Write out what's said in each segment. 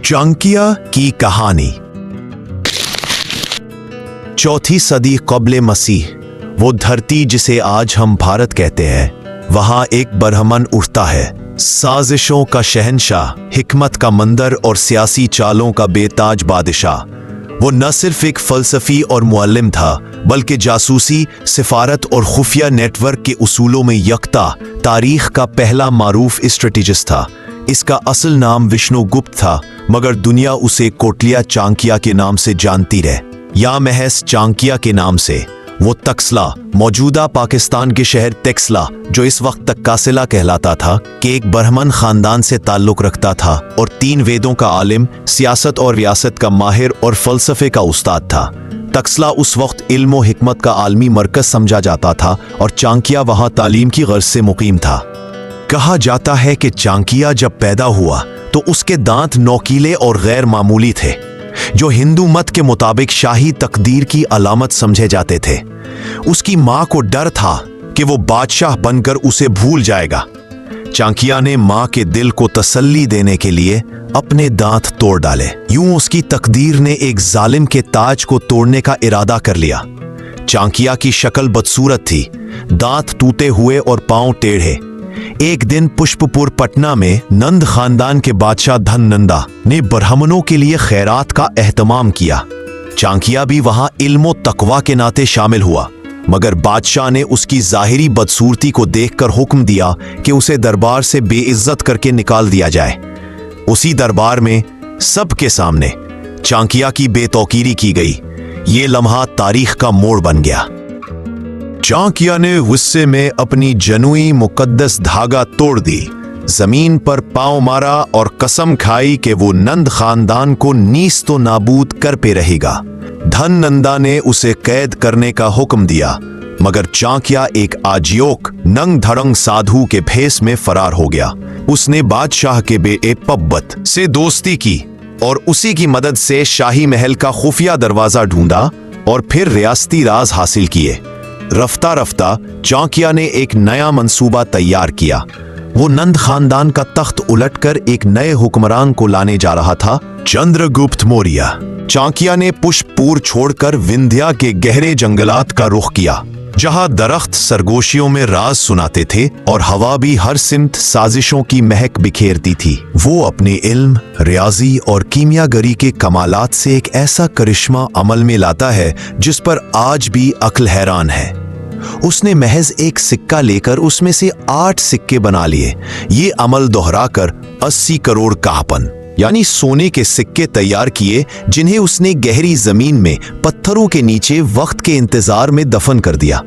चाणक्य की कहानी। चौथी सदी क़ब्ले मसीह, वो धरती जिसे आज हम भारत कहते हैं, वहां एक ब्राह्मण उठता है, साजिशों का शहंशाह, हिकमत का मंदर और सियासी चालों का बेताज बादशाह। वो न सिर्फ एक फलसफी और मुअल्लिम था, बल्कि जासूसी, सिफारत और खुफिया नेटवर्क के उसूलों में यकता, तारीख का पहला मारूफ स्ट्रेटेजिस्ट था। इसका असल नाम विष्णुगुप्त था, मगर दुनिया उसे कोटलिया चाणक्य के नाम से जानती रहे, या महज चाणक्य के नाम से। वो तक्सला, मौजूदा पाकिस्तान के शहर तेक्सला, जो इस वक्त तक्कासिला कहलाता था, कि एक ब्राह्मण खानदान से ताल्लुक रखता था और 3 वेदों का आलिम, सियासत और रियासत का माहिर और फलसफे का उस्ताद था। तक्सला उस वक्त इल्म और हिकमत का आलमी मरकज समझा जाता था और चाणक्य वहां तालीम की गर्ज से मुकीम था। कहा जाता है कि चाणक्य जब पैदा हुआ तो उसके दांत नोकीले और गैर मामूली थे, जो हिंदू मत के मुताबिक शाही तकदीर की अलामत समझे जाते थे। उसकी मां को डर था कि वो बादशाह बनकर उसे भूल जाएगा। चाणक्य ने मां के दिल को तसल्ली देने के लिए अपने दांत तोड़ डाले। यूं उसकी तकदीर ने एक जालिम के ताज को तोड़ने का इरादा कर लिया। चाणक्य की शक्ल बदसूरत थी, दांत टूटे हुए और पांव टेढ़े। एक दिन पुष्पपुर पटना में नंद खानदान के बादशाह धननंदा ने ब्राह्मणों के लिए खैरात का एहतमाम किया। चाणक्य भी वहां इल्मो तकवा के नाते शामिल हुआ, मगर बादशाह ने उसकी जाहिरी बदसूरती को देखकर हुक्म दिया कि उसे दरबार से बेइज्जत करके निकाल दिया जाए। उसी दरबार में सबके सामने चाणक्य की बेतौकीरी की गई। ये लम्हा तारीख का मोड़ बन गया। चाणक्य ने गुस्से में अपनी जनुई मुकद्दस धागा तोड़ दी, जमीन पर पांव मारा और कसम खाई कि वो नंद खानदान को नीस तो नाबूद कर पे रहेगा। धननंदा ने उसे कैद करने का हुक्म दिया, मगर चाणक्य एक आजियोक नंग धड़ंग साधु के भेस में फरार हो गया। उसने बादशाह के बेटे पब्बत से दोस्ती की और उसी की मदद से शाही महल का खुफिया दरवाजा ढूंढा और फिर रियासती राज हासिल किए। रफ्ता रफ्ता चाणक्य ने एक नया मंसूबा तैयार किया। वो नंद खानदान का तख्त उलटकर एक नए हुक्मरान को लाने जा रहा था, चंद्रगुप्त मौर्य। चाणक्य ने पुष्पपुर छोड़कर विंध्या के गहरे जंगलात का रुख किया, जहां दरख्त सरगोशियों में राज सुनाते थे और हवा भी हर सिमत साजिशों की महक बिखेरती थी। वो अपने इल्म, रियाजी और कीमियागरी के कमालात से एक ऐसा करिश्मा अमल में लाता है जिस पर आज भी अक्ल हैरान है। उसने महज एक सिक्का लेकर उसमें से 8 सिक्के बना लिए। ये अमल दोहराकर 80 करोड़ काहपन यानी सोने के सिक्के तैयार किए, जिन्हें उसने गहरी जमीन में पत्थरों के नीचे वक्त के इंतजार में दफन कर दिया।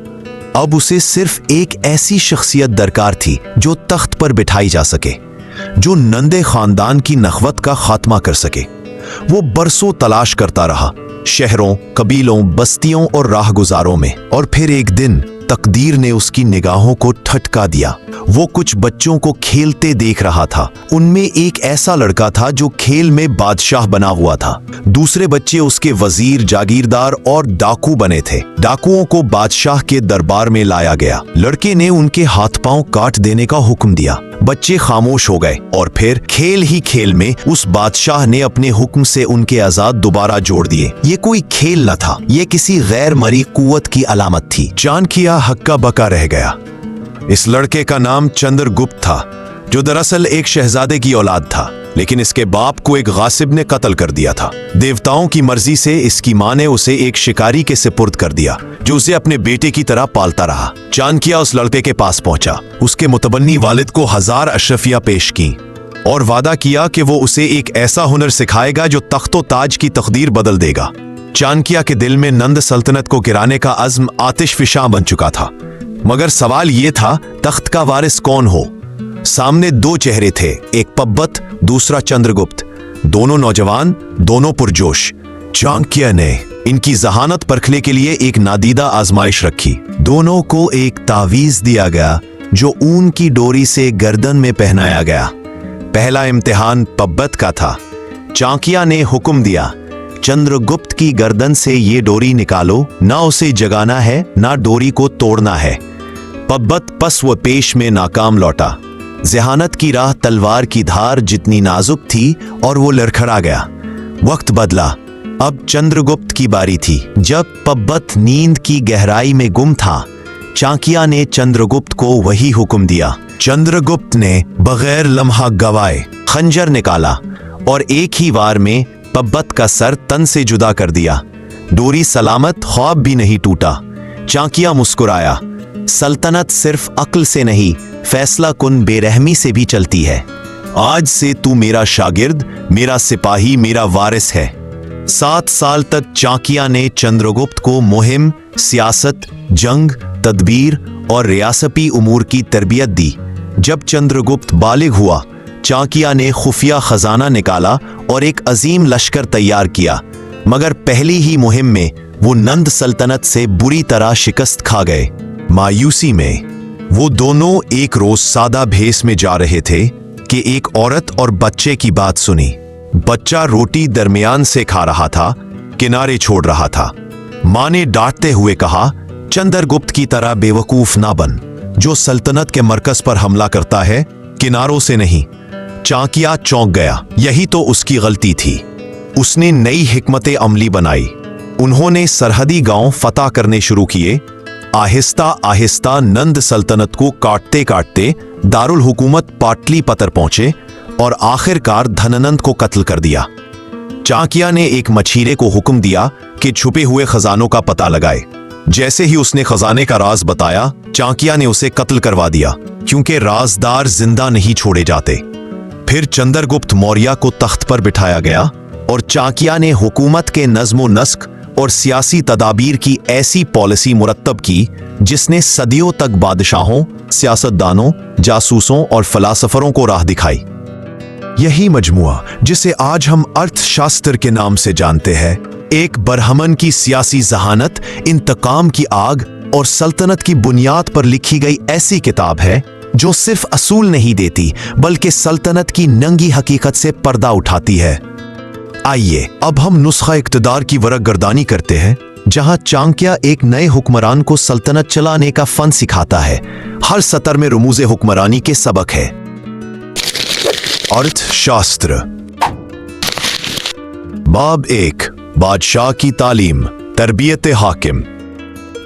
अब उसे सिर्फ एक ऐसी शख्सियत दरकार थी जो तख्त पर बिठाई जा सके, जो नंदे खानदान की नखवत का खात्मा कर सके। वो बरसों तलाश करता रहा, शहरों, कबीलों, बस्तियों और राहगुजारों में, और फिर एक दिन तकदीर ने उसकी निगाहों को ठटका दिया। वो कुछ बच्चों को खेलते देख रहा था। उनमें एक ऐसा लड़का था जो खेल में बादशाह बना हुआ था। दूसरे बच्चे उसके वजीर, जागीरदार और डाकू बने थे। डाकुओं को बादशाह के दरबार में लाया गया। लड़के ने उनके हाथ पांव काट देने का हुक्म दिया। बच्चे खामोश हो गए और फिर खेल ही खेल में उस बादशाह ने अपने हुक्म से उनके आजाद दोबारा जोड़ दिए। ये कोई खेल न था, ये किसी गैर मरी कुव्वत की अलामत थी। चाणक्य हक्का बका रह गया। इस लड़के का नाम चंद्रगुप्त था, जो दरअसल एक शहजादे की औलाद था, लेकिन इसके बाप को एक गासिब ने कत्ल कर दिया था। देवताओं की मर्जी से इसकी मां ने उसे एक शिकारी के सुपुर्द कर दिया, जो उसे अपने बेटे की तरह पालता रहा। चाणक्य उस लड़के के पास पहुंचा, उसके मुतबन्नी वालिद को 1000 अशरफियां पेश की और वादा किया कि वो उसे एक ऐसा हुनर सिखाएगा जो तख्तो ताज की तकदीर बदल देगा। चाणक्य के दिल में नंद सल्तनत को गिराने का अज़्म आतिशफिशां बन चुका था, मगर सवाल ये था, तख्त का वारिस कौन हो? सामने 2 चेहरे थे, एक पब्बत, दूसरा चंद्रगुप्त। दोनों नौजवान, दोनों पुरजोश। चाणक्य ने इनकी जहानत परखने के लिए एक नादीदा आजमाइश रखी। दोनों को एक तावीज दिया गया, जो ऊन की डोरी से गर्दन में पहनाया गया। पहला इम्तिहान पब्बत का था। चाणक्य ने हुक्म दिया, चंद्रगुप्त की गर्दन से ये डोरी निकालो, ना उसे जगाना है, ना डोरी को तोड़ना है। पब्बत पस व पेश में नाकाम लौटा। ज़हानत की राह तलवार की धार जितनी नाजुक थी और वो लड़खड़ा गया। वक्त बदला। अब चंद्रगुप्त की बारी थी। जब पब्बत नींद की गहराई में गुम था, चाणक्य ने चंद्रगुप्त को वही हुक्म दिया। चंद्रगुप्त ने बगैर लम्हा गवाए खंजर निकाला और एक ही वार में पब्बत का सर तन से जुदा कर दिया। डोरी सलामत, ख्वाब भी नहीं टूटा। चाणक्य मुस्कुराया। सल्तनत सिर्फ अक्ल से नहीं, फैसला कुन बेरहमी से भी चलती है। आज से तू मेरा शागिर्द, मेरा सिपाही, मेरा वारिस है। 7 साल तक चाणक्य ने चंद्रगुप्त को मुहिम, सियासत, जंग, तदबीर और रियासती उमूर की तरबियत दी। जब चंद्रगुप्त बालिग हुआ, चाणक्य ने खुफिया खजाना निकाला और एक अजीम लश्कर तैयार किया। मगर पहली ही मुहिम में वो नंद सल्तनत से बुरी तरह शिकस्त खा गए। मायूसी में वो दोनों एक रोज सादा भेस में जा रहे थे कि एक औरत और बच्चे की बात सुनी। बच्चा रोटी दरमियान से खा रहा था, किनारे छोड़ रहा था। मां ने डांटते हुए कहा, चंद्रगुप्त की तरह बेवकूफ ना बन। जो सल्तनत के मरकज पर हमला करता है, किनारों से नहीं। चाणक्य चौंक गया। यही तो उसकी गलती थी। उसने नई हिकमत अमली बनाई। उन्होंने सरहदी गांव फतह करने शुरू किए। आहिस्ता आहिस्ता नंद सल्तनत को काटते काटते दारुल हुकूमत पाटलिपुत्र पहुंचे और आखिरकार धननंद को कत्ल कर दिया। चाणक्य ने एक मछीरे को हुक्म दिया कि छुपे हुए खजानों का पता लगाए। जैसे ही उसने खजाने का राज बताया, चाणक्य ने उसे कत्ल करवा दिया, क्योंकि राजदार जिंदा नहीं छोड़े जाते। फिर चंद्रगुप्त मौर्य को तख्त पर बिठाया गया और चाणक्य ने हुकूमत के नज्म नस्क और सियासी तदाबीर की ऐसी पॉलिसी मुरत्तब की जिसने सदियों तक बादशाहों, सियासतदानों, जासूसों और फलासफरों को राह दिखाई। यही मजमुआ जिसे आज हम अर्थशास्त्र के नाम से जानते हैं, एक बरहमन की सियासी जहानत, इंतकाम की आग और सल्तनत की बुनियाद पर लिखी गई ऐसी किताब है जो सिर्फ असूल नहीं देती बल्कि सल्तनत की नंगी हकीकत से पर्दा उठाती है। आइए अब हम नुस्खा इक्तदार की वरकगर्दानी करते हैं, जहां चाणक्य एक नए हुक्मरान को सल्तनत चलाने का फन सिखाता है। हर सतर में रमूज़े हुक्मरानी के सबक है। अर्थशास्त्र। बाब 1, बादशाह की तालीम, तरबियत हाकिम।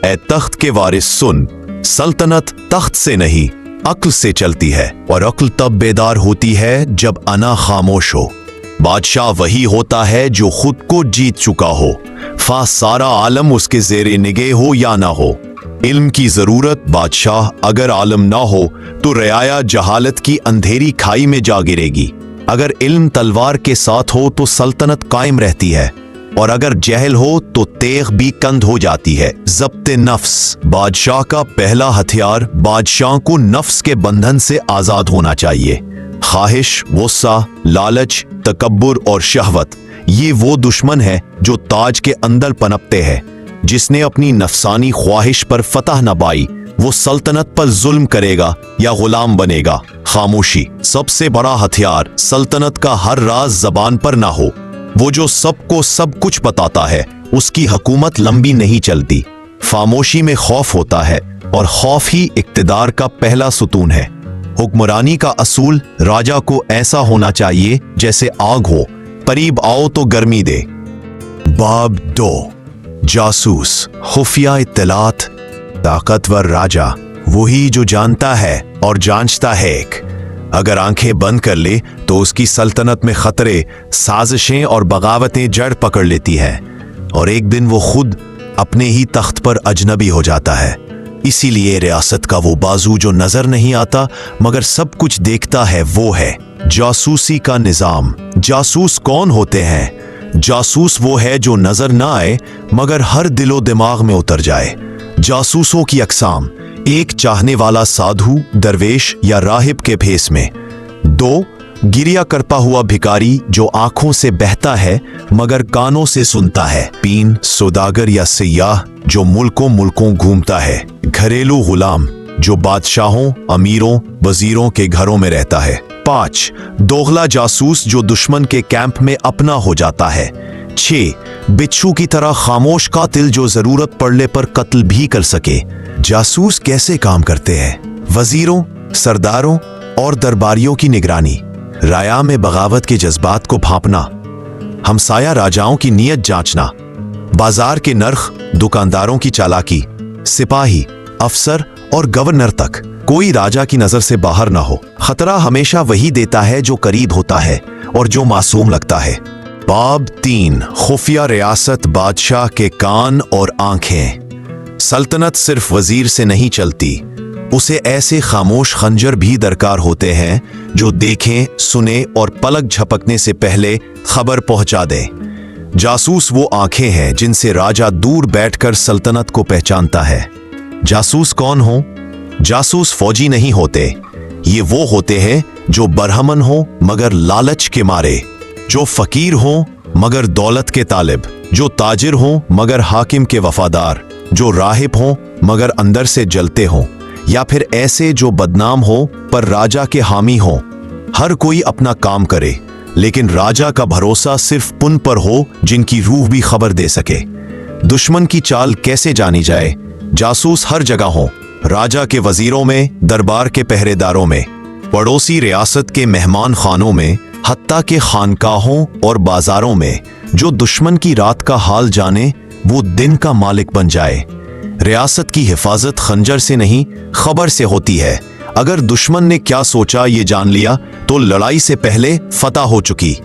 ए तख्त के वारिस सुन, सल्तनत तख्त से नहीं अक्ल से चलती है, और अक्ल तब बेदार होती है जब अना खामोश हो। बादशाह वही होता है जो खुद को जीत चुका हो, फा सारा आलम उसके ज़ेरे निगह हो या ना हो। इल्म की जरूरत बादशाह अगर आलम ना हो तो रयाया जहालत की अंधेरी खाई में जा गिरेगी। अगर इल्म तलवार के साथ हो तो सल्तनत कायम रहती है, और अगर जहल हो तो तेग भी कंद हो जाती है। ज़ब्ते नफ्स। बादशाह का पहला हथियार बादशाह को नफ्स के बंधन से आजाद होना चाहिए। ख्वाहिश, गुस्सा, लालच, तकब्बुर और शहवत, ये वो दुश्मन है जो ताज के अंदर पनपते हैं। जिसने अपनी नफसानी ख्वाहिश पर फतह न पाई, वो सल्तनत पर जुल्म करेगा या गुलाम बनेगा। खामोशी। सबसे बड़ा हथियार सल्तनत का हर राज जबान पर ना हो। वो जो सबको सब कुछ बताता है, उसकी हुकूमत लंबी नहीं चलती। खामोशी में खौफ होता है, और खौफ ही इक्तिदार का पहला सुतून है। हुक्मरानी का असूल राजा को ऐसा होना चाहिए जैसे आग हो, करीब आओ तो गर्मी दे। बाब 2, जासूस, खुफिया इत्तलात। ताकतवर राजा वही जो जानता है और जांचता है। अगर आंखें बंद कर ले तो उसकी सल्तनत में खतरे, साजिशें और बगावतें जड़ पकड़ लेती हैं, और एक दिन वो खुद अपने ही तख्त पर अजनबी हो जाता है। इसीलिए रियासत का वो बाजू जो नजर नहीं आता मगर सब कुछ देखता है, वो है जासूसी का निजाम। जासूस कौन होते हैं? जासूस वो है जो नजर ना आए मगर हर दिलो दिमाग में उतर जाए। जासूसों की अकसाम: 1, चाहने वाला साधु, दरवेश या राहिब के भेस में। 2, गिरिया करता हुआ भिखारी जो आंखों से बहता है मगर कानों से सुनता है। 3, सौदागर या सियाह जो मुल्कों मुल्कों घूमता है। घरेलू गुलाम जो बादशाहों, अमीरों, वजीरों के घरों में रहता है। 5, दोगला जासूस जो दुश्मन के कैंप में अपना हो जाता है। 6, बिच्छू की तरह खामोश कातिल जो जरूरत पड़ने पर कत्ल भी कर सके। जासूस कैसे काम करते हैं? वजीरों, सरदारों और दरबारियों की निगरानी, राया में बगावत के जज्बात को भांपना, हमसाया राजाओं की नीयत जांचना, बाजार के नर्ख, दुकानदारों की चालाकी, सिपाही, अफसर और गवर्नर तक कोई राजा की नजर से बाहर ना हो। खतरा हमेशा वही देता है जो करीब होता है और जो मासूम लगता है। बाब 3, खुफिया रियासत, बादशाह के कान और आंखें। सल्तनत सिर्फ वजीर से नहीं चलती, उसे ऐसे खामोश खंजर भी दरकार होते हैं जो देखें, सुने और पलक झपकने से पहले खबर पहुंचा दें। जासूस वो आंखें हैं जिनसे राजा दूर बैठकर सल्तनत को पहचानता है। जासूस कौन हो? जासूस फौजी नहीं होते, ये वो होते हैं जो बरहमन हो मगर लालच के मारे, जो फकीर हो मगर दौलत के तालिब, जो ताजिर हो मगर हाकिम के वफादार, जो राहिब हो मगर अंदर से जलते हो, या फिर ऐसे जो बदनाम हो पर राजा के हामी हो। हर कोई अपना काम करे, लेकिन राजा का भरोसा सिर्फ उन पर हो जिनकी रूह भी खबर दे सके। दुश्मन की चाल कैसे जानी जाए? जासूस हर जगह हो, राजा के वजीरों में, दरबार के पहरेदारों में, पड़ोसी रियासत के मेहमान खानों में, हत्ता के खानकाहों और बाजारों में। जो दुश्मन की रात का हाल जाने वो दिन का मालिक बन जाए। रियासत की हिफाजत खंजर से नहीं, खबर से होती है। अगर दुश्मन ने क्या सोचा ये जान लिया तो लड़ाई से पहले फतह हो चुकी।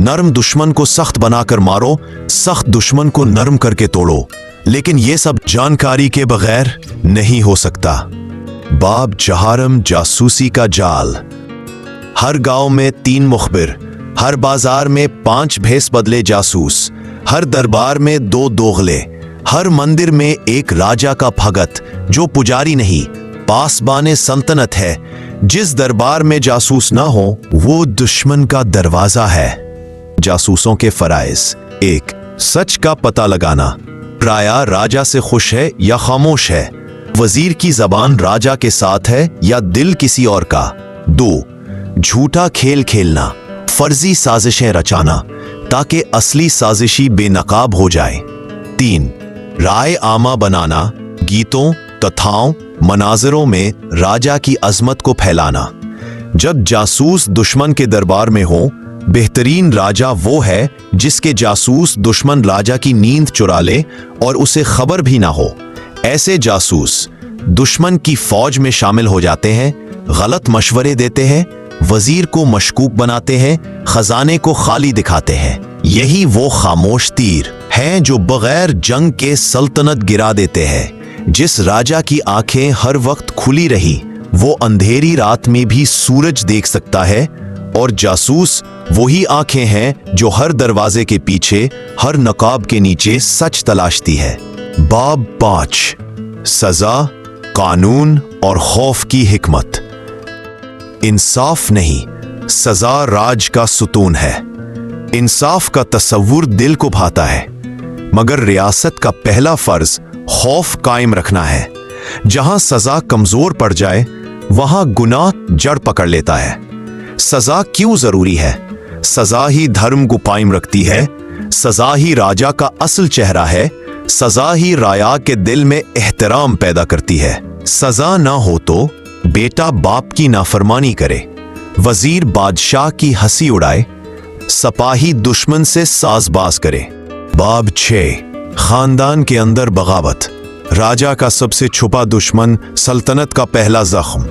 नरम दुश्मन को सख्त बनाकर मारो, सख्त दुश्मन को नरम करके तोड़ो, लेकिन ये सब जानकारी के बगैर नहीं हो सकता। बाब जहारम, जासूसी का जाल। हर गांव में 3 मुखबिर, हर बाजार में 5 भेस बदले जासूस, हर दरबार में 2 दोगले, हर मंदिर में एक राजा का भगत जो पुजारी नहीं, पासबाने सल्तनत है। जिस दरबार में जासूस ना हो वो दुश्मन का दरवाजा है। जासूसों के फराइज। 1, सच का पता लगाना, प्रायः राजा से खुश है या खामोश है, वजीर की जबान राजा के साथ है या दिल किसी और का। 2, झूठा खेल खेलना, फर्जी साजिशें रचाना ताकि असली साजिशी बेनकाब हो जाए। 3, राय आमा बनाना, गीतों, कथाओं, मनाजरों में राजा की अजमत को फैलाना। जब जासूस दुश्मन के दरबार में हो, बेहतरीन राजा वो है जिसके जासूस दुश्मन राजा की नींद चुरा ले और उसे खबर भी ना हो। ऐसे जासूस दुश्मन की फौज में शामिल हो जाते हैं, गलत मशवरे देते हैं, वजीर को मशकूक बनाते हैं, खजाने को खाली दिखाते हैं। यही वो खामोश तीर हैं जो बगैर जंग के सल्तनत गिरा देते हैं। जिस राजा की आंखें हर वक्त खुली रही वो अंधेरी रात में भी सूरज देख सकता है, और जासूस वही आंखें हैं जो हर दरवाजे के पीछे, हर नकाब के नीचे सच तलाशती है। बाब 5, सजा, कानून और खौफ की हिकमत। इंसाफ नहीं, सजा राज का सुतून है। इंसाफ का तसव्वुर दिल को भाता है, मगर रियासत का पहला फर्ज खौफ कायम रखना है। जहां सजा कमजोर पड़ जाए वहां गुनाह जड़ पकड़ लेता है। सजा क्यों जरूरी है? सजा ही धर्म को कायम रखती है, सजा ही राजा का असल चेहरा है, सजा ही राया के दिल में एहतराम पैदा करती है। सजा ना हो तो बेटा बाप की नाफरमानी करे, वजीर बादशाह की हंसी उड़ाए, सपाही दुश्मन से साजबाज करे। बाब 6, खानदान के अंदर बगावत। राजा का सबसे छुपा दुश्मन, सल्तनत का पहला जख्म,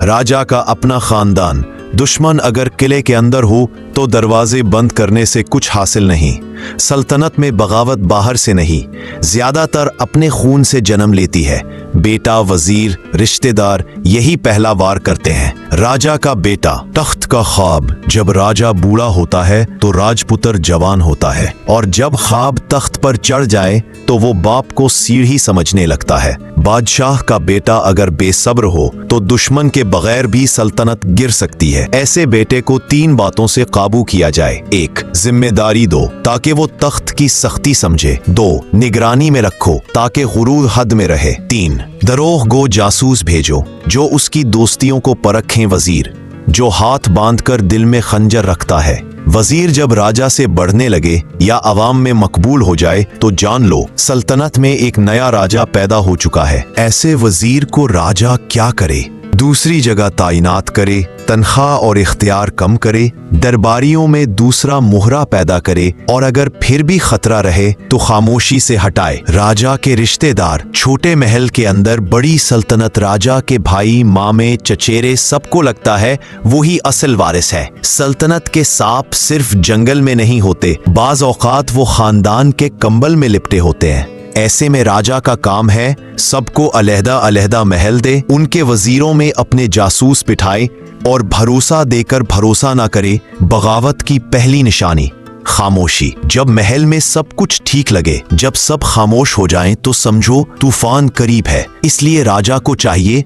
राजा का अपना खानदान। दुश्मन अगर किले के अंदर हो तो दरवाजे बंद करने से कुछ हासिल नहीं। सल्तनत में बगावत बाहर से नहीं, ज्यादातर अपने खून से जन्म लेती है। बेटा, वजीर, रिश्तेदार यही पहला वार करते हैं। राजा का बेटा, तख्त का ख्वाब। जब राजा बूढ़ा होता है तो राजपुत्र जवान होता है, और जब ख्वाब तख्त पर चढ़ जाए तो वो बाप को सीढ़ी समझने लगता है। बादशाह का बेटा अगर बेसब्र हो तो दुश्मन के बगैर भी सल्तनत गिर सकती है। ऐसे बेटे को 3 बातों से काबू किया जाए। 1, जिम्मेदारी दो ताकि वो तख्त की सख्ती समझे। 2, निगरानी में रखो ताकि गुरूर हद में रहे। 3, दरोह गो जासूस भेजो जो उसकी दोस्तियों को परखें। वजीर जो हाथ बांधकर दिल में खंजर रखता है। वजीर जब राजा से बढ़ने लगे या अवाम में मकबूल हो जाए तो जान लो सल्तनत में एक नया राजा पैदा हो चुका है। ऐसे वजीर को राजा क्या करे? दूसरी जगह तैनात करे, तनख्वाह और इख्तियार कम करे, दरबारियों में दूसरा मोहरा पैदा करे और अगर फिर भी खतरा रहे तो खामोशी से हटाए। राजा के रिश्तेदार छोटे महल के अंदर बड़ी सल्तनत, राजा के भाई, मामे, चचेरे, सबको लगता है वही असल वारिस है। सल्तनत के सांप सिर्फ जंगल में नहीं होते, बाज औकात वो खानदान के कंबल में लिपटे होते हैं। ऐसे में राजा का काम है सबको अलहदा अलहदा महल दे, उनके वजीरों में अपने जासूस बिठाए और भरोसा देकर भरोसा ना करे। बगावत की पहली निशानी खामोशी। जब महल में सब कुछ ठीक लगे, जब सब खामोश हो जाएं, तो समझो तूफान करीब है। इसलिए राजा को चाहिए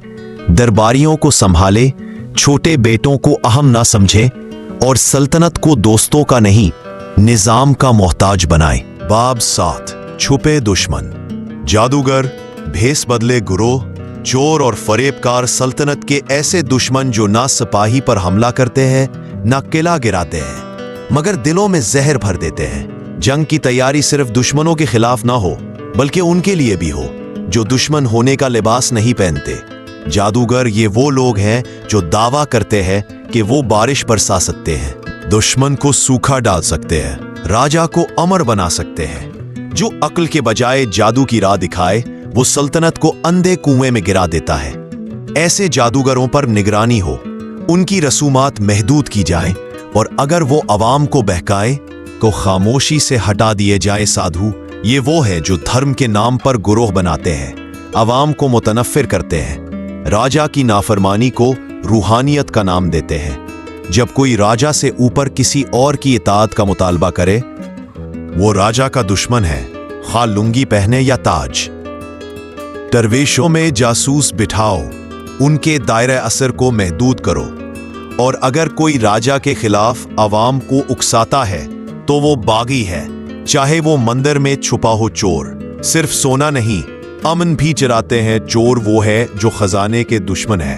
दरबारियों को संभाले, छोटे बेटों को अहम ना समझे और सल्तनत को दोस्तों का नहीं निजाम का मोहताज बनाए। बाब 7 छुपे दुश्मन। जादूगर, भेस बदले गुरोह, चोर और फरेबकार सल्तनत के ऐसे दुश्मन जो ना सिपाही पर हमला करते हैं, ना किला गिराते हैं, मगर दिलों में जहर भर देते हैं। जंग की तैयारी सिर्फ दुश्मनों के खिलाफ ना हो, बल्कि उनके लिए भी हो जो दुश्मन होने का लिबास नहीं पहनते। जादूगर ये वो लोग हैं जो दावा करते हैं कि वो बारिश बरसा सकते हैं, दुश्मन को सूखा डाल सकते हैं, राजा को अमर बना सकते हैं। जो अक्ल के बजाय जादू की राह दिखाए, वो सल्तनत को अंधे कुएं में गिरा देता है। ऐसे जादूगरों पर निगरानी हो, उनकी रसूमात महदूद की जाए और अगर वो अवाम को बहकाए तो खामोशी से हटा दिए जाए। साधु ये वो है जो धर्म के नाम पर गुरोह बनाते हैं, अवाम को मुतनफ्फिर करते हैं, राजा की नाफरमानी को रूहानियत का नाम देते हैं। जब कोई राजा से ऊपर किसी और की इताअत का मुतालबा करे, वो राजा का दुश्मन है, खा लुंगी पहने या ताज। दरवेशों में जासूस बिठाओ, उनके दायरे असर को महदूद करो और अगर कोई राजा के खिलाफ अवाम को उकसाता है तो वो बागी है, चाहे वो मंदिर में छुपा हो चोर। सिर्फ सोना नहीं, अमन भी चराते हैं। चोर वो है जो खजाने के दुश्मन है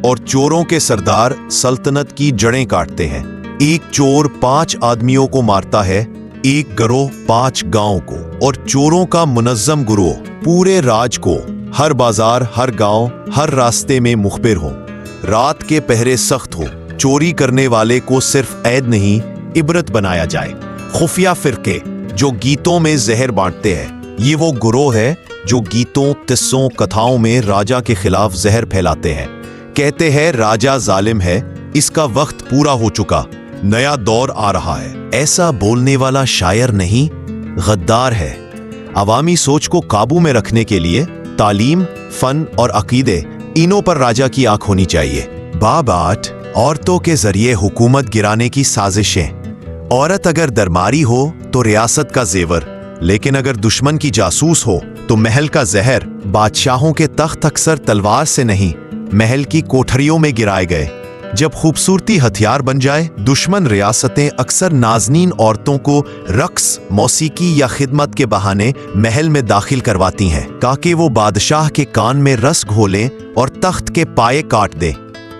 और चोरों के सरदार सल्तनत की जड़ें काटते हैं। एक चोर 5 आदमियों को मारता है, एक गिरोह 5 गांव को, और चोरों का मुनज्जम गिरोह पूरे राज को, हर बाजार, हर गांव, हर रास्ते में मुखबिर हो। रात के पहरे सख्त हो, चोरी करने वाले को सिर्फ ऐद नहीं इबरत बनाया जाए। खुफिया फिरके जो गीतों में जहर बांटते हैं, ये वो गिरोह है जो गीतों, किस्सों, कथाओं में राजा के खिलाफ जहर फैलाते हैं। कहते हैं राजा जालिम है, इसका वक्त पूरा हो चुका, नया दौर आ रहा है। ऐसा बोलने वाला शायर नहीं, गद्दार है। अवामी सोच को काबू में रखने के लिए तालीम, फन और अकीदे, इनों पर राजा की आंख होनी चाहिए। बाब 8 औरतों के जरिए हुकूमत गिराने की साजिशें। औरत अगर दरबारी हो तो रियासत का जेवर, लेकिन अगर दुश्मन की जासूस हो तो महल का जहर। बादशाहों के तख्त अक्सर तलवार से नहीं, महल की कोठरियों में गिराए गए। जब खूबसूरती हथियार बन जाए, दुश्मन रियासतें अक्सर नाजनीन औरतों को रक्स, मौसीकी या खिदमत के बहाने महल में दाखिल करवाती हैं, ताकि वो बादशाह के कान में रस घोलें और तख्त के पाये काट दें।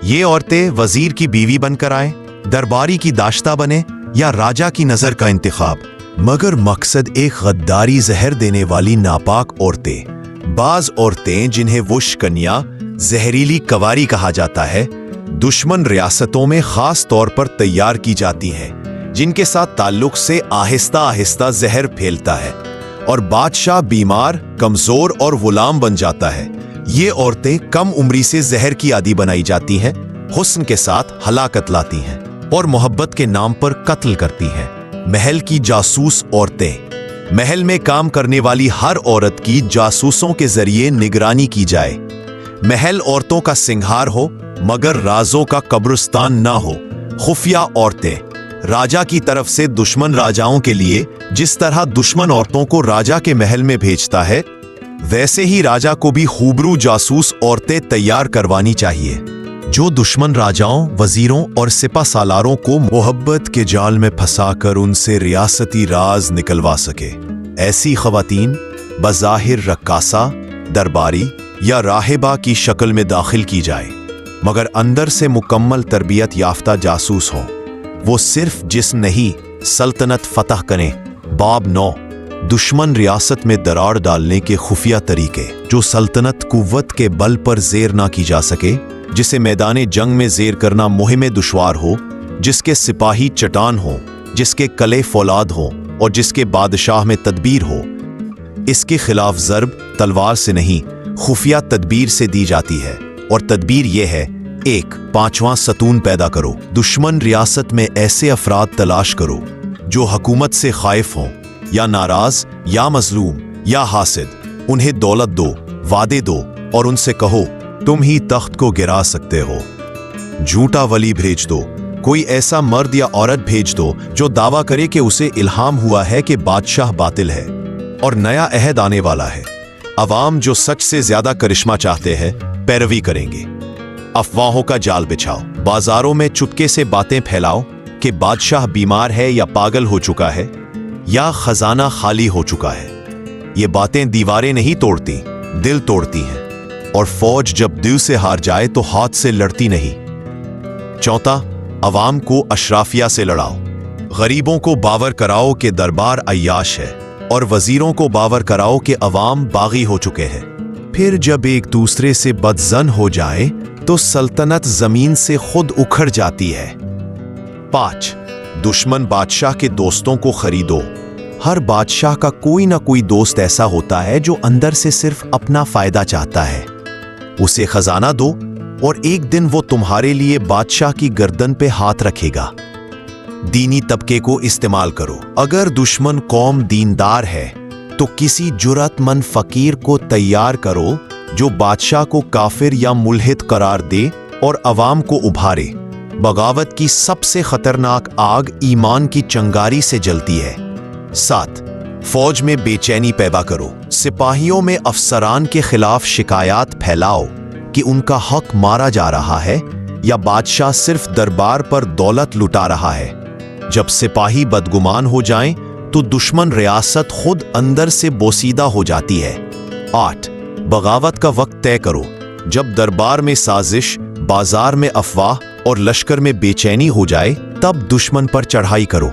ये औरतें वजीर की बीवी बनकर आए, दरबारी की दाश्ता बने या राजा की नजर का इंतखाब, मगर मकसद एक गद्दारी जहर देने वाली नापाक औरतें। बाज औरतें जिन्हें वुश कन्या, जहरीली कवारी कहा जाता है, दुश्मन रियासतों में खास तौर पर तैयार की जाती हैं, जिनके साथ ताल्लुक से आहिस्ता आहिस्ता जहर फैलता है और बादशाह बीमार, कमजोर और गुलाम बन जाता है। ये औरतें कम उम्री से जहर की आदी बनाई जाती हैं, हुस्न के साथ हलाकत लाती हैं और मोहब्बत के नाम पर कत्ल करती हैं। महल की जासूस औरतें। महल में काम करने वाली हर औरत की जासूसों के जरिए निगरानी की जाए। महल औरतों का सिंगार हो मगर राजों का कब्रिस्तान ना हो। खुफिया औरतें। राजा की तरफ से दुश्मन राजाओं के लिए जिस तरह दुश्मन औरतों को राजा के महल में भेजता है, वैसे ही राजा को भी खूबरू जासूस औरतें तैयार करवानी चाहिए, जो दुश्मन राजाओं, वजीरों और सिपा सालारों को मोहब्बत के जाल में फंसाकर उनसे रियासती राज निकलवा सके। ऐसी खवातीन बज़ाहिर रक्कासा, दरबारी या राहिबा की शक्ल में दाखिल की जाए, मगर अंदर से मुकम्मल तरबियत याफ्ता जासूस हो। वो सिर्फ जिस्म नहीं, सल्तनत फतह करें। बाब 9 दुश्मन रियासत में दरार डालने के खुफिया तरीके। जो सल्तनत कुव्वत के बल पर जेर ना की जा सके, जिसे मैदान जंग में ज़ेर करना मुहिम दुश्वार हो, जिसके सिपाही चट्टान हो, जिसके कले फौलाद हो और जिसके बादशाह में तदबीर हो। इसके खिलाफ ज़र्ब तलवार से नहीं, खुफिया तदबीर से दी जाती है, और तदबीर यह है, एक, पांचवां सतून पैदा करो। दुश्मन रियासत में ऐसे अफराद तलाश करो जो हुकूमत से खाइफ हों, या नाराज, या मजलूम, या हासिद। उन्हें दौलत दो, वादे दो, और उनसे कहो तुम ही तख्त को गिरा सकते हो। झूठा वली भेज दो, कोई ऐसा मर्द या औरत भेज दो जो दावा करे कि उसे इल्हाम हुआ है कि बादशाह बातिल है और नया अहद आने वाला है। अवाम जो सच से ज्यादा करिश्मा चाहते हैं पैरवी करेंगे। अफवाहों का जाल बिछाओ, बाजारों में चुपके से बातें फैलाओ कि बादशाह बीमार है या पागल हो चुका है या खजाना खाली हो चुका है। ये बातें दीवारें नहीं तोड़ती, दिल तोड़ती हैं, और फौज जब दिल से हार जाए तो हाथ से लड़ती नहीं। चौथा, अवाम को अशराफिया से लड़ाओ। गरीबों को बावर कराओ कि दरबार अय्याश है, और वजीरों को बावर कराओ कि अवाम बागी हो चुके हैं। फिर जब एक दूसरे से बदजन हो जाए तो सल्तनत जमीन से खुद उखड़ जाती है। 5. दुश्मन बादशाह के दोस्तों को खरीदो। हर बादशाह का कोई ना कोई दोस्त ऐसा होता है जो अंदर से सिर्फ अपना फायदा चाहता है। उसे खजाना दो और एक दिन वो तुम्हारे लिए बादशाह की गर्दन पे हाथ रखेगा। दीनी तबके को इस्तेमाल करो। अगर दुश्मन कौम दीनदार है तो किसी जुर्रतमंद फकीर को तैयार करो जो बादशाह को काफिर या मुल्हिद करार दे और अवाम को उभारे। बगावत की सबसे खतरनाक आग ईमान की चंगारी से जलती है। 7. फौज में बेचैनी पैदा करो। सिपाहियों में अफसरान के खिलाफ शिकायत फैलाओ कि उनका हक मारा जा रहा है या बादशाह सिर्फ दरबार पर दौलत लुटा रहा है। जब सिपाही बदगुमान हो जाएं तो दुश्मन रियासत खुद अंदर से बोसीदा हो जाती है। 8. बगावत का वक्त तय करो। जब दरबार में साजिश, बाजार में अफवाह और लश्कर में बेचैनी हो जाए तब दुश्मन पर चढ़ाई करो।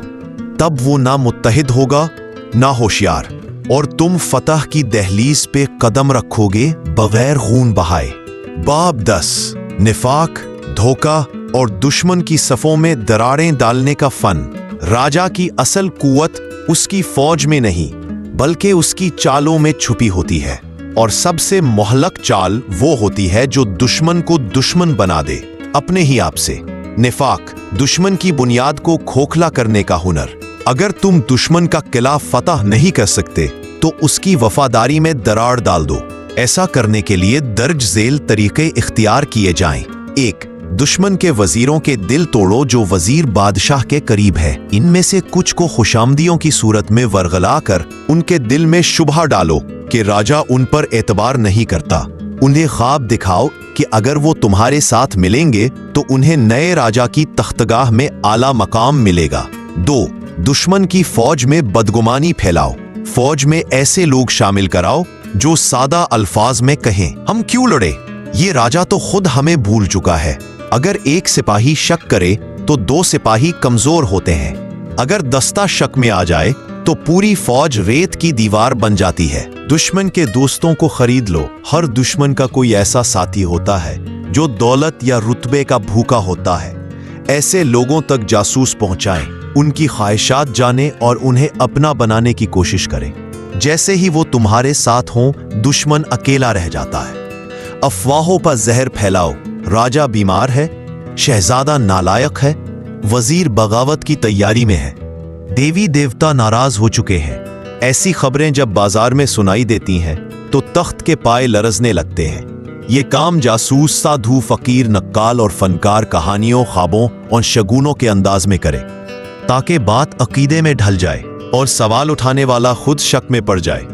तब वो ना मुत्तहिद होगा ना होशियार, और तुम फतह की दहलीज पे कदम रखोगे बगैर खून बहाए। बाब 10. निफाक, धोखा और दुश्मन की सफों में दरारें डालने का फन। राजा की असल कुव्वत उसकी फौज में नहीं बल्कि उसकी चालों में छुपी होती है, और सबसे मोहलक चाल वो होती है जो दुश्मन को दुश्मन बना दे अपने ही आप से। निफाक, दुश्मन की बुनियाद को खोखला करने का हुनर। अगर तुम दुश्मन का किला फतह नहीं कर सकते तो उसकी वफादारी में दरार डाल दो। ऐसा करने के लिए दर्ज झेल तरीके इख्तियार किए जाएं। 1. दुश्मन के वजीरों के दिल तोड़ो जो वजीर बादशाह के करीब है। इनमें से कुछ को खुशामदियों की सूरत में वरगला कर उनके दिल में शुबहा डालो कि राजा उन पर एतबार नहीं करता। उन्हें ख्वाब दिखाओ कि अगर वो तुम्हारे साथ मिलेंगे तो उन्हें नए राजा की तख्तगाह में आला मकाम मिलेगा। 2. दुश्मन की फौज में बदगुमानी फैलाओ। फौज में ऐसे लोग शामिल कराओ जो सादा अल्फाज में कहें, हम क्यों लड़े, ये राजा तो खुद हमें भूल चुका है। अगर एक सिपाही शक करे तो 2 सिपाही कमजोर होते हैं। अगर दस्ता शक में आ जाए तो पूरी फौज रेत की दीवार बन जाती है। दुश्मन के दोस्तों को खरीद लो। हर दुश्मन का कोई ऐसा साथी होता है जो दौलत या रुतबे का भूखा होता है। ऐसे लोगों तक जासूस पहुंचाएं, उनकी ख्वाहिशात जाने और उन्हें अपना बनाने की कोशिश करें। जैसे ही वो तुम्हारे साथ हों दुश्मन अकेला रह जाता है। अफवाहों पर जहर फैलाओ। राजा बीमार है, शहजादा नालायक है, वजीर बगावत की तैयारी में है, देवी देवता नाराज हो चुके हैं। ऐसी खबरें जब बाजार में सुनाई देती हैं तो तख्त के पाए लरजने लगते हैं। ये काम जासूस, साधु, फकीर, नक्काल और फनकार कहानियों, ख्वाबों और शगुनों के अंदाज में करे ताकि बात अकीदे में ढल जाए और सवाल उठाने वाला खुद शक में पड़ जाए।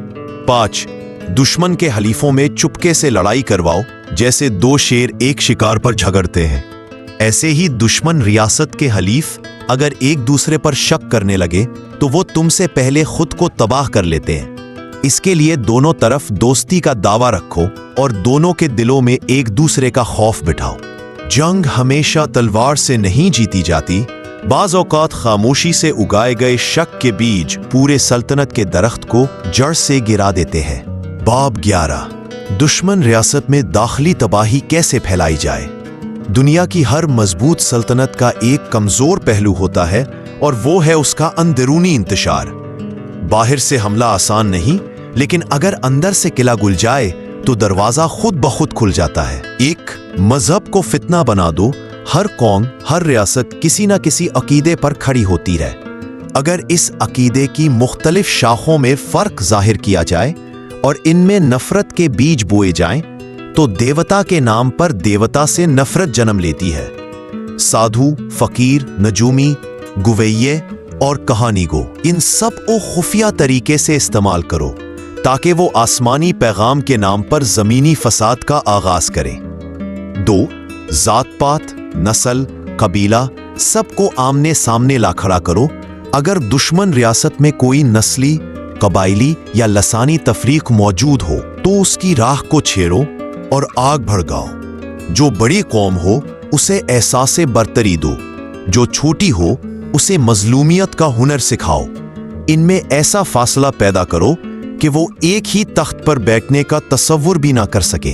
5. दुश्मन के हलीफों में चुपके से लड़ाई करवाओ जैसे 2 शेर एक शिकार पर झगड़ते हैं। ऐसे ही दुश्मन रियासत के हलीफ अगर एक दूसरे पर शक करने लगे तो वो तुमसे पहले खुद को तबाह कर लेते हैं। इसके लिए दोनों तरफ दोस्ती का दावा रखो और दोनों के दिलों में एक दूसरे का खौफ बिठाओ। जंग हमेशा तलवार से नहीं जीती जाती। बाज़ औक़ात खामोशी से उगाए गए शक के बीज पूरे सल्तनत के दरख्त को जड़ से गिरा देते हैं। बाब 11. दुश्मन रियासत में दाखिली तबाही कैसे फैलाई जाए। दुनिया की हर मजबूत सल्तनत का एक कमजोर पहलू होता है और वो है उसका अंदरूनी इंतशार। बाहर से हमला आसान नहीं, लेकिन अगर अंदर से किला गुल जाए तो दरवाजा खुद ब खुद खुल जाता है। एक मजहब को फितना बना दो, हर कौम, हर रियासत किसी न किसी अकीदे पर खड़ी होती है। अगर इस अकीदे की मुख्तलिफ शाखों में फर्क जाहिर किया जाए और इनमें नफरत के बीज बोए जाएं, तो देवता के नाम पर देवता से नफरत जन्म लेती है। साधु, फकीर, नजूमी, गुवैये और कहानीगो, इन सब को खुफिया तरीके से इस्तेमाल करो ताकि वो आसमानी पैगाम के नाम पर जमीनी फसाद का आगाज करें। 2. जात पात, नस्ल, कबीला सबको आमने सामने ला खड़ा करो। अगर दुश्मन रियासत में कोई नस्ली, कबाइली या लसानी तफरीक मौजूद हो तो उसकी राह को छेड़ो और आग भड़काओ। जो बड़ी कौम हो उसे एहसासे बरतरी दो, जो छोटी हो उसे मजलूमियत का हुनर सिखाओ। इनमें ऐसा फासला पैदा करो कि वो एक ही तख्त पर बैठने का तसव्वुर भी ना कर सके।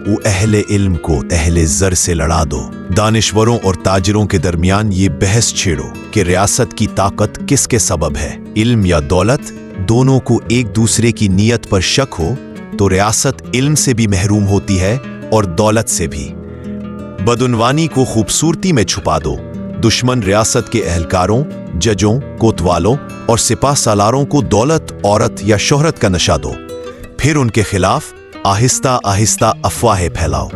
वो अहले इल्म को अहले ज़र से लड़ा दो। दानिश्वरों और ताजिरों के दरमियान ये बहस छेड़ो कि रियासत की ताकत किसके सबब है, इल्म या दौलत। दोनों को एक दूसरे की नीयत पर शक हो तो रियासत इल्म से भी महरूम होती है और दौलत से भी। बदउनवानी को खूबसूरती में छुपा दो। दुश्मन रियासत के एहलकारों, जजों, कोतवालों और सिपाह सालारों को दौलत, औरत या शोहरत का नशा दो। फिर उनके खिलाफ आहिस्ता आहिस्ता अफवाहें फैलाओ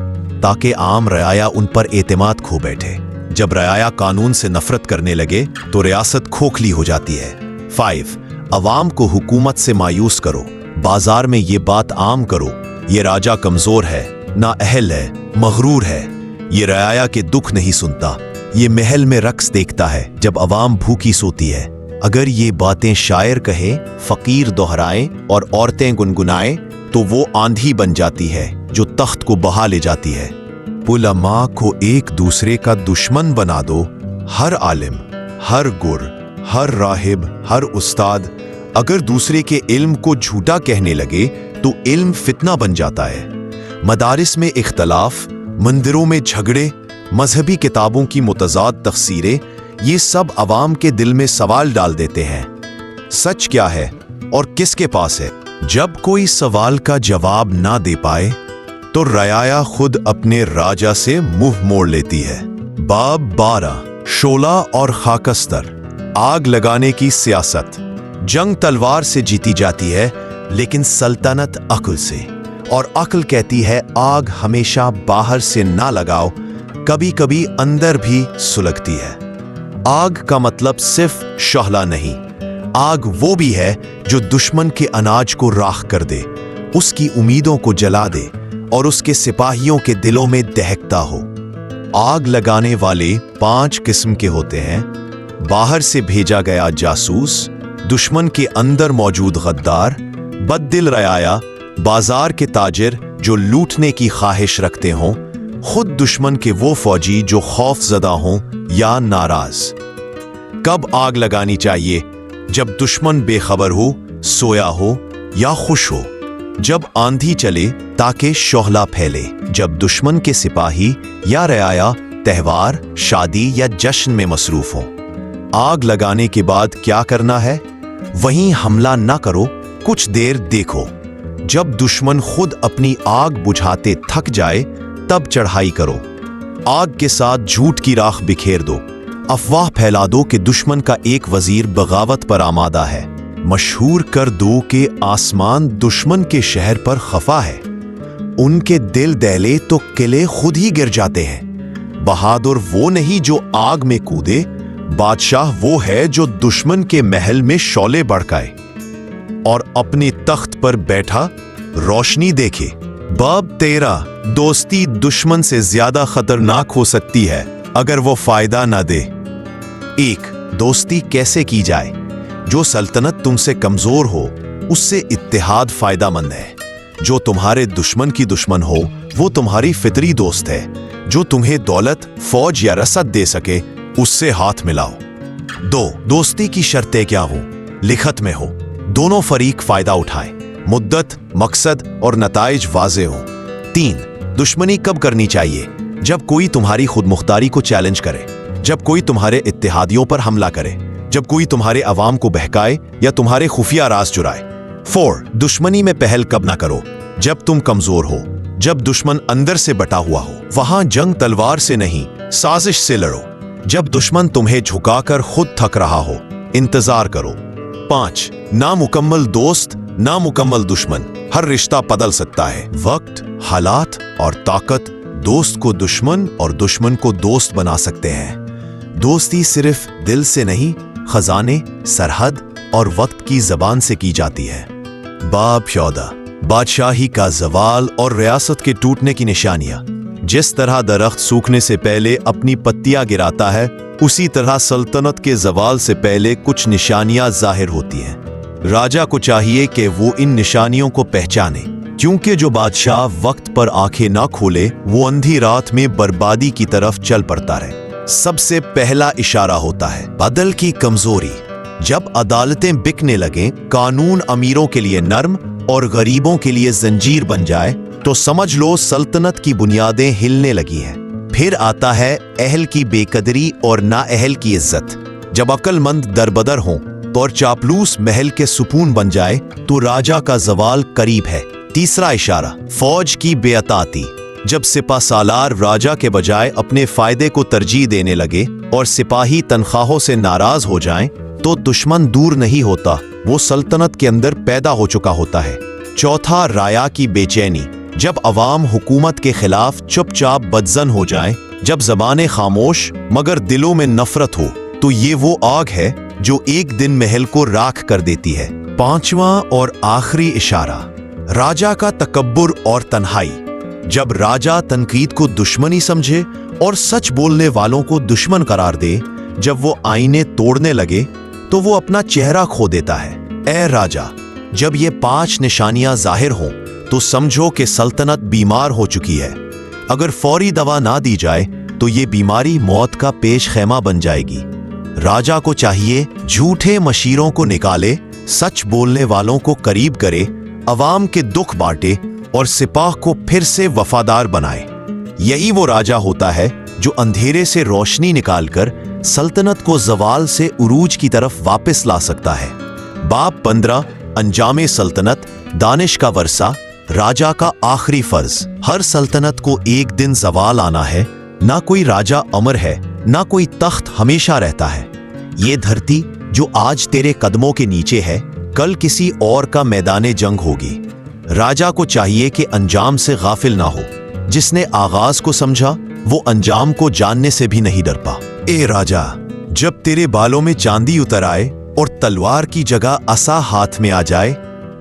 ताकि आम रयाया उन पर एतमाद खो बैठे। जब रयाया कानून से नफरत करने लगे तो रियासत खोखली हो जाती है। 5. अवाम को हुकूमत से मायूस करो। बाजार में ये बात आम करो, ये राजा कमजोर है, नाअहल है, मगरूर है, ये रयाया के दुख नहीं सुनता, ये महल में रक्स देखता है जब अवाम भूखी सोती है। अगर ये बातें शायर कहे, फकीर दोहराए और औरतें गुनगुनाए तो वो आंधी बन जाती है जो तख्त को बहा ले जाती है। उलमा को एक दूसरे का दुश्मन बना दो। हर आलिम, हर गुर, हर राहिब, हर उस्ताद अगर दूसरे के इल्म को झूठा कहने लगे तो इल्म फितना बन जाता है। मदारिस में इख्तलाफ, मंदिरों में झगड़े, मजहबी किताबों की मुतजाद तफसीरें, ये सब अवाम के दिल में सवाल डाल देते हैं। सच क्या है और किसके पास है? जब कोई सवाल का जवाब ना दे पाए तो रयाया खुद अपने राजा से मुंह मोड़ लेती है। बाब 12, शोला और खाकस्तर। आग लगाने की सियासत। जंग तलवार से जीती जाती है, लेकिन सल्तनत अक्ल से। और अक्ल कहती है आग हमेशा बाहर से ना लगाओ, कभी कभी अंदर भी सुलगती है। आग का मतलब सिर्फ शहला नहीं, आग वो भी है जो दुश्मन के अनाज को राख कर दे, उसकी उम्मीदों को जला दे और उसके सिपाहियों के दिलों में दहकता हो। आग लगाने वाले 5 किस्म के होते हैं: बाहर से भेजा गया जासूस, दुश्मन के अंदर मौजूद गद्दार, बददिल रयाया, बाजार के ताजिर जो लूटने की ख्वाहिश रखते हों, खुद दुश्मन के वो फौजी जो खौफजदा हों या नाराज। कब आग लगानी चाहिए? जब दुश्मन बेखबर हो, सोया हो या खुश हो, जब आंधी चले ताकि शोहला फैले, जब दुश्मन के सिपाही या रयाया त्योहार, शादी या जश्न में मसरूफ हो। आग लगाने के बाद क्या करना है? वहीं हमला ना करो, कुछ देर देखो। जब दुश्मन खुद अपनी आग बुझाते थक जाए तब चढ़ाई करो। आग के साथ झूठ की राख बिखेर दो। अफवाह फैला दो कि दुश्मन का एक वजीर बगावत पर आमादा है। मशहूर कर दो कि आसमान दुश्मन के शहर पर खफा है। उनके दिल दहले तो किले खुद ही गिर जाते हैं। बहादुर वो नहीं जो आग में कूदे, बादशाह वो है जो दुश्मन के महल में शौले भड़काए और अपने तख्त पर बैठा रोशनी देखे। बाब 13, दोस्ती दुश्मन से ज्यादा खतरनाक हो सकती है अगर वो फायदा ना दे। 1. दोस्ती कैसे की जाए? जो सल्तनत तुमसे कमजोर हो उससे इत्तेहाद फायदा मंद है। जो तुम्हारे दुश्मन की दुश्मन हो वो तुम्हारी फितरी दोस्त है। जो तुम्हें दौलत, फौज या रसद दे सके उससे हाथ मिलाओ। 2. दोस्ती की शर्तें क्या हो? लिखत में हो, दोनों फरीक फायदा उठाएं, मुद्दत, मकसद और नताइज वाज़े हो। 3. दुश्मनी कब करनी चाहिए? जब कोई तुम्हारी खुदमुख्तारी को चैलेंज करे, जब कोई तुम्हारे इत्तेहादियों पर हमला करे, जब कोई तुम्हारे अवाम को बहकाए या तुम्हारे खुफिया राज चुराए। 4. दुश्मनी में पहल कब ना करो जब तुम कमजोर हो, जब दुश्मन अंदर से बटा हुआ हो। वहां जंग तलवार से नहीं, साजिश से लड़ो। जब दुश्मन तुम्हें झुकाकर खुद थक रहा हो, इंतजार करो। 5. नामुकम्मल दोस्त, नामुकम्मल दुश्मन। हर रिश्ता बदल सकता है। वक्त, हालात और ताकत दोस्त को दुश्मन और दुश्मन को दोस्त बना सकते हैं। दोस्ती सिर्फ दिल से नहीं, खजाने, सरहद और वक्त की जबान से की जाती है। बाब 14. बादशाही का जवाल और रियासत के टूटने की निशानियां। जिस तरह दरख्त सूखने से पहले अपनी पत्तियां गिराता है, उसी तरह सल्तनत के जवाल से पहले कुछ निशानियां जाहिर होती हैं। राजा को चाहिए कि वो इन निशानियों को पहचाने, क्योंकि जो बादशाह वक्त पर आंखें ना खोले वो अंधी रात में बर्बादी की तरफ चल पड़ता है। सबसे पहला इशारा होता है बदल की कमजोरी। जब अदालतें बिकने लगें, कानून अमीरों के लिए नर्म और गरीबों के लिए जंजीर बन जाए, तो समझ लो सल्तनत की बुनियादें हिलने लगी हैं। फिर आता है अहल की बेकदरी और नाअहल की इज्जत। जब अक्लमंद दरबदर हों और चापलूस महल के सुकून बन जाए, तो राजा का जवाल करीब है। तीसरा इशारा फौज की बेअताती। जब सिपा सालार राजा के बजाय अपने फायदे को तरजीह देने लगे और सिपाही तनख्वाहों से नाराज हो जाएं, तो दुश्मन दूर नहीं होता, वो सल्तनत के अंदर पैदा हो चुका होता है। चौथा राया की बेचैनी। जब अवाम हुकूमत के खिलाफ चुपचाप बदजन हो जाए, जब जबानें खामोश मगर दिलों में नफरत हो, तो ये वो आग है जो एक दिन महल को राख कर देती है। पांचवा और आखिरी इशारा राजा का तकब्बुर और तन्हाई। जब राजा तनकीद को दुश्मनी समझे और सच बोलने वालों को दुश्मन करार दे, जब वो आईने तोड़ने लगे, तो वो अपना चेहरा खो देता है। ए राजा, जब ये 5 निशानियां जाहिर हों, तो समझो कि सल्तनत बीमार हो चुकी है। अगर फौरी दवा ना दी जाए, तो ये बीमारी मौत का पेश खैमा बन जाएगी। राजा को चाहिए झूठे मशीरों को निकाले, सच बोलने वालों को करीब करे, अवाम के दुख बांटे और सिपाह को फिर से वफादार बनाए। यही वो राजा होता है जो अंधेरे से रोशनी निकालकर सल्तनत को जवाल से उरूज की तरफ वापस ला सकता है। बाब 15 अंजामे सल्तनत, दानिश का वर्सा, राजा का आखिरी फर्ज। हर सल्तनत को एक दिन जवाल आना है। ना कोई राजा अमर है, ना कोई तख्त हमेशा रहता है। ये धरती जो आज तेरे कदमों के नीचे है, कल किसी और का मैदाने जंग होगी। राजा को चाहिए कि अंजाम से गाफिल ना हो। जिसने आगाज को समझा, वो अंजाम को जानने से भी नहीं डरता। ए राजा, जब तेरे बालों में चांदी उतर आए और तलवार की जगह असा हाथ में आ जाए,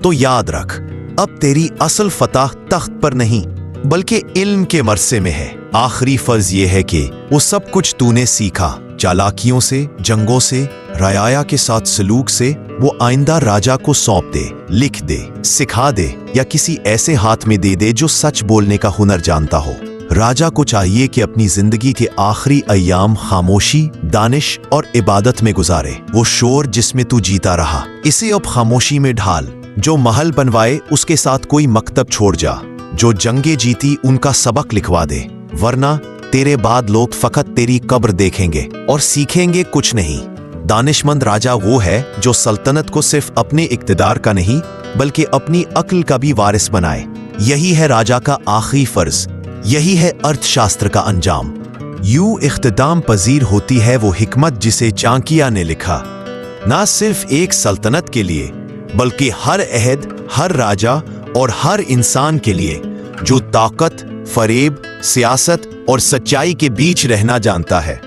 तो याद रख, अब तेरी असल फतह तख्त पर नहीं बल्कि इल्म के मरसे में है। आखिरी फर्ज ये है कि वो सब कुछ तूने सीखा, चालाकियों से, जंगों से, राया के साथ सलूक से, वो आइंदा राजा को सौंप दे, लिख दे, सिखा दे या किसी ऐसे हाथ में दे दे जो सच बोलने का हुनर जानता हो। राजा को चाहिए कि अपनी जिंदगी के आखिरी अय्याम खामोशी, दानिश और इबादत में गुजारे। वो शोर जिसमें तू जीता रहा, इसे अब खामोशी में ढाल। जो महल बनवाए उसके साथ कोई मकतब छोड़ जा। जो जंगे जीती उनका सबक लिखवा दे, वरना तेरे बाद लोग फकत तेरी कब्र देखेंगे और सीखेंगे कुछ नहीं। दानिशमंद राजा वो है जो सल्तनत को सिर्फ अपने इक्तिदार का नहीं बल्कि अपनी अक्ल का भी वारिस बनाए। यही है राजा का आखिरी फर्ज, यही है अर्थशास्त्र का अंजाम। यूं इख्तिदाम पजीर होती है वो हिकमत जिसे चाणक्य ने लिखा, ना सिर्फ एक सल्तनत के लिए बल्कि हर अहद, हर राजा और हर इंसान के लिए जो ताकत, फरेब, सियासत और सच्चाई के बीच रहना जानता है।